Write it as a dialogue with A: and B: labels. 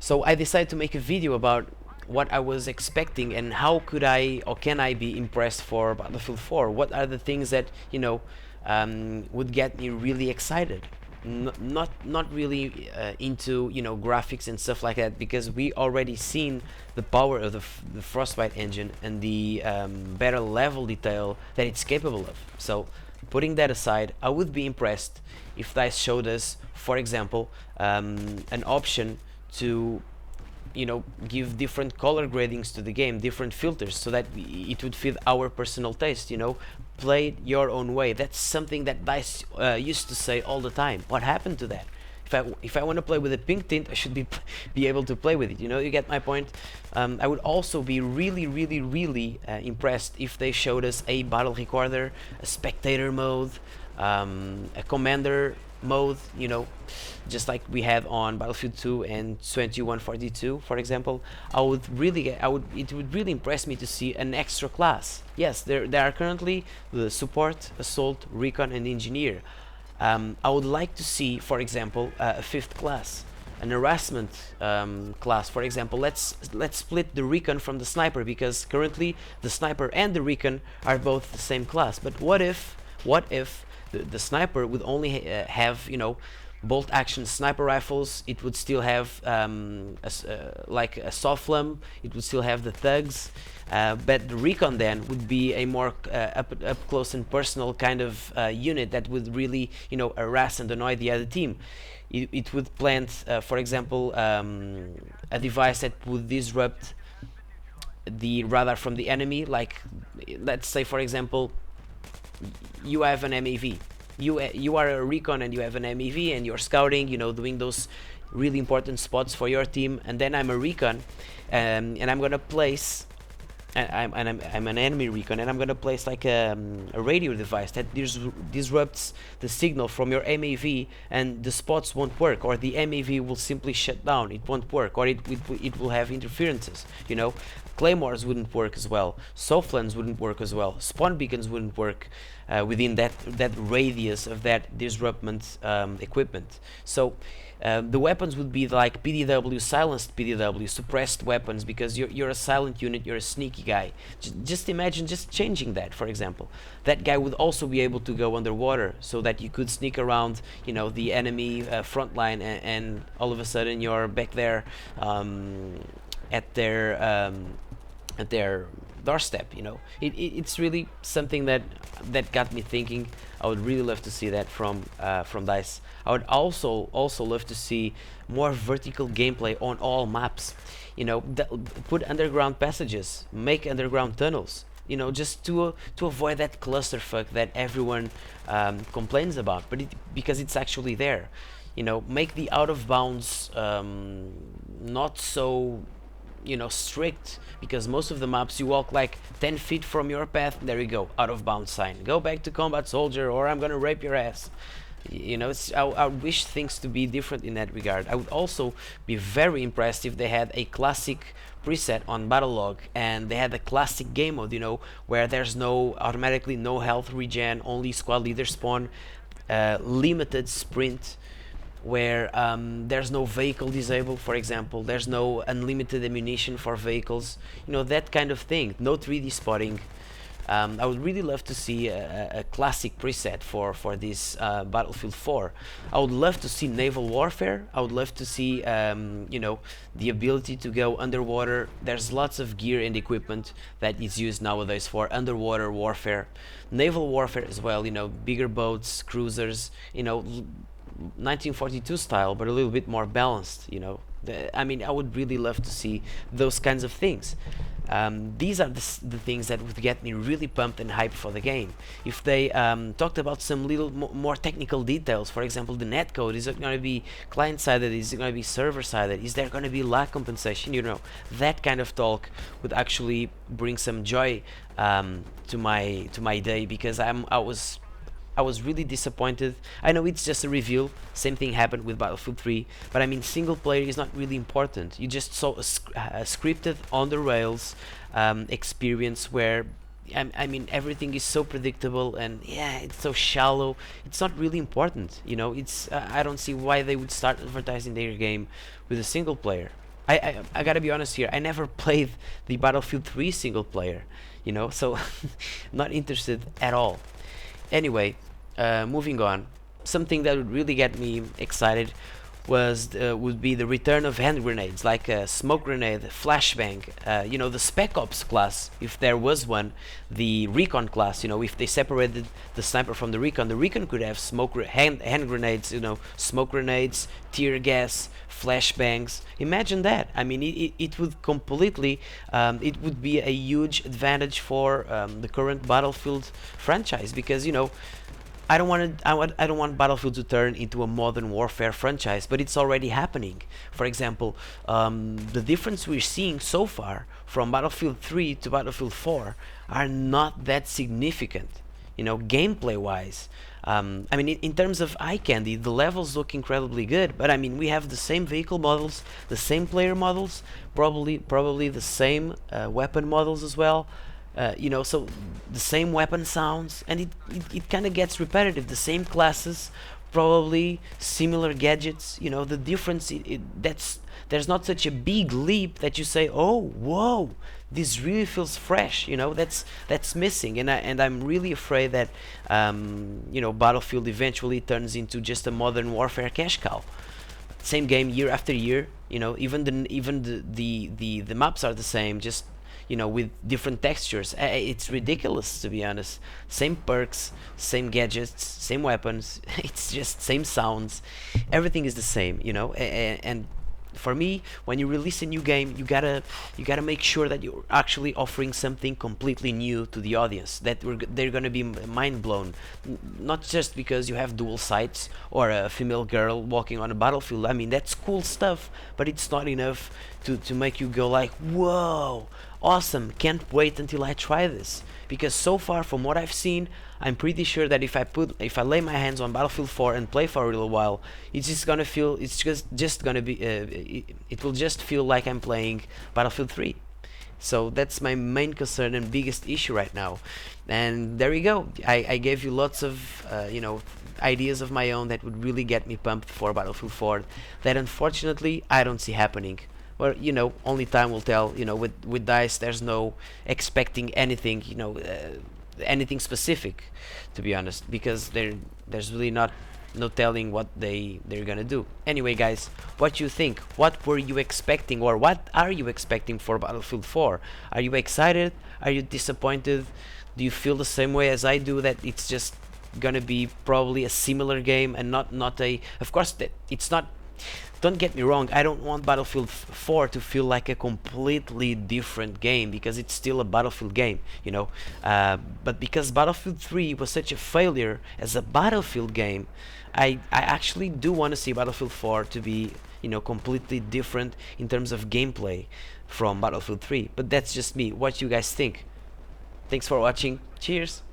A: So I decided to make a video about what I was expecting and how could I or can I be impressed for Battlefield 4. What are the things that would get me really excited? Not really into graphics and stuff like that, because we already seen the power of the Frostbite engine and the better level detail that it's capable of. So putting that aside, I would be impressed if they showed us, for example, an option to give different color gradings to the game, different filters, so that it would fit our personal taste. Play it your own way. That's something that DICE used to say all the time. What happened to that? If I want to play with a pink tint, I should be able to play with it. You get my point. I would also be really impressed if they showed us a battle recorder, a spectator mode, a commander mode, just like we had on Battlefield 2 and 2142, for example. It would really impress me to see an extra class. Yes, there are currently the support, assault, recon, and engineer. I would like to see, for example, a fifth class, an harassment class. For example, let's split the recon from the sniper, because currently the sniper and the recon are both the same class. But what if the sniper would only have bolt action sniper rifles? It would still have like a soft flam. It would still have the thugs, but the recon then would be a more up close and personal kind of unit that would really harass and annoy the other team. It would plant, for example, a device that would disrupt the radar from the enemy. Like, let's say, for example, you have an MAV. You are a recon and you have an MEV and you're scouting, doing those really important spots for your team. And then I'm a recon, and I'm gonna place, I'm an enemy recon, and I'm gonna place like a radio device that disrupts the signal from your MAV, and the spots won't work, or the MAV will simply shut down. It won't work, or it will have interferences. Claymores wouldn't work as well. Softlands wouldn't work as well. Spawn beacons wouldn't work within that radius of that disruptment equipment. So the weapons would be like PDW, silenced PDW, suppressed weapons, because you're a silent unit, you're a sneaky guy. Just imagine just changing that, for example. That guy would also be able to go underwater, so that you could sneak around the enemy front line, and all of a sudden you're back there at their doorstep. It's really something that got me thinking. I would really love to see that from DICE. I would also love to see more vertical gameplay on all maps. Put underground passages, make underground tunnels. Just to avoid that clusterfuck that everyone complains about, but because it's actually there. Make the out of bounds not so strict, because most of the maps you walk like 10 feet from your path, there you go, out of bounds sign, go back to combat, soldier, or I'm gonna rape your ass. I wish things to be different in that regard. I would also be very impressed if they had a classic preset on Battelog, and they had a classic game mode, where there's automatically no health regen, only squad leader spawn, limited sprint, where there's no vehicle disabled, for example, there's no unlimited ammunition for vehicles, that kind of thing, no 3D spotting. I would really love to see a classic preset for this Battlefield 4. I would love to see naval warfare. I would love to see the ability to go underwater. There's lots of gear and equipment that is used nowadays for underwater warfare, naval warfare as well. Bigger boats, cruisers, 1942 style, but a little bit more balanced. I would really love to see those kinds of things. These are the things that would get me really pumped and hyped for the game. If they talked about some little more technical details, for example, the netcode, is it going to be client-sided, is it going to be server-sided, is there going to be lag compensation, that kind of talk would actually bring some joy to my day, because I was really disappointed. I know it's just a reveal, same thing happened with Battlefield 3, but single player is not really important. You just saw a scripted, on the rails experience where everything is so predictable, and it's so shallow. It's not really important. I don't see why they would start advertising their game with a single player. I gotta be honest here, I never played the Battlefield 3 single player, you know, so not interested at all. Anyway, moving on, something that would really get me excited would be the return of hand grenades, like a smoke grenade, flashbang, you know, the Spec Ops class, if there was one, the recon class, you know, if they separated the sniper from the recon could have hand grenades, you know, smoke grenades, tear gas, flashbangs. Imagine that. I mean, it would completely, it would be a huge advantage for the current Battlefield franchise, because, you know, I don't want Battlefield to turn into a modern warfare franchise, but it's already happening. For example, the difference we're seeing so far from Battlefield 3 to Battlefield 4 are not that significant, you know, gameplay wise. I mean, in terms of eye candy, the levels look incredibly good, but I mean, we have the same vehicle models, the same player models, probably the same weapon models as well. You know, so the same weapon sounds, and it kind of gets repetitive. The same classes, probably similar gadgets. You know, the difference, there's not such a big leap that you say, oh, whoa, this really feels fresh. You know, that's missing, and I'm really afraid that you know, Battlefield eventually turns into just a modern warfare cash cow. Same game year after year. You know, even the maps are the same, just, you know, with different textures. It's ridiculous, to be honest. Same perks, same gadgets, same weapons. It's just same sounds. Everything is the same, you know. And for me, when you release a new game, you gotta make sure that you're actually offering something completely new to the audience, that they're gonna be mind blown. Not just because you have dual sights or a female girl walking on a battlefield. I mean, that's cool stuff, but it's not enough to make you go like, whoa, awesome, can't wait until I try this. Because so far, from what I've seen, I'm pretty sure that if I lay my hands on Battlefield 4 and play for a little while, it's just gonna feel, it's just gonna be, it will just feel like I'm playing Battlefield 3. So that's my main concern and biggest issue right now. And there you go. I gave you lots of you know, ideas of my own that would really get me pumped for Battlefield 4, that unfortunately I don't see happening. Well, you know, only time will tell. You know, with DICE, there's no expecting anything, you know, anything specific, to be honest, because there's really no telling what they're gonna do. Anyway, guys, what you think? What were you expecting, or what are you expecting for Battlefield 4? Are you excited? Are you disappointed? Do you feel the same way as I do, that it's just gonna be probably a similar game and not a? Of course, that it's not. Don't get me wrong, I don't want Battlefield 4 to feel like a completely different game, because it's still a Battlefield game, you know. But because Battlefield 3 was such a failure as a Battlefield game, I actually do want to see Battlefield 4 to be, you know, completely different in terms of gameplay from Battlefield 3. But that's just me. What you guys think? Thanks for watching. Cheers!